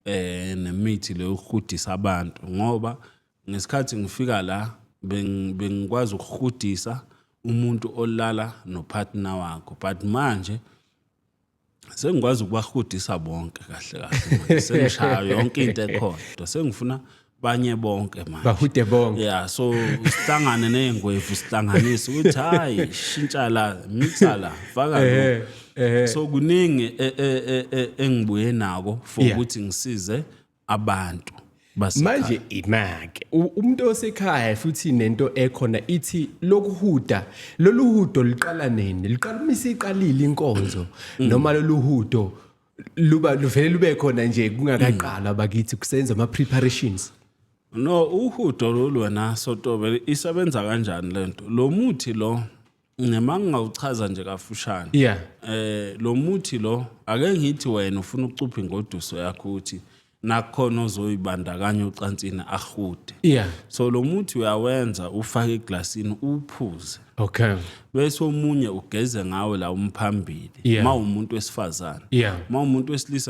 nemithi le yokuhudisa abantu ngoba ngesikhathi ngifika la bengikwazi ukuhudisa umuntu olala nopartner wakho but manje sengikwazi ukubahudisa bonke kahle sengishaya yonke into ekhona sengifuna banye bonke manje bahude bonke yeah so sihlangane nezingwevu sihlanganise ukuthi hayi shintsha la mixa la faka so kuningi engibuye nako for ukuthi ngisize abantu manje imake umuntu osekhaya futhi nento ekhona ithi lokuhuda loluhudo liqala nini liqala misiqalile inkonzo noma loluhudo luvele lube khona nje kungakaqala bakithi kusenza ama preparations. No uhudo lolwena sotobe isebenza kanjani lento lo muthi lo nema ngawuchaza nje kafushane lo muthi lo ake ngithi wena ufuna ucupha ingoduso yakho uthi nakhona ozoyibandakanya ucansini ahude so lo muthi uyawenza ufake eglasini uphuze bese omunye ugeze ngawe la umphambili ma umuntu wesifazana ma umuntu wesilisa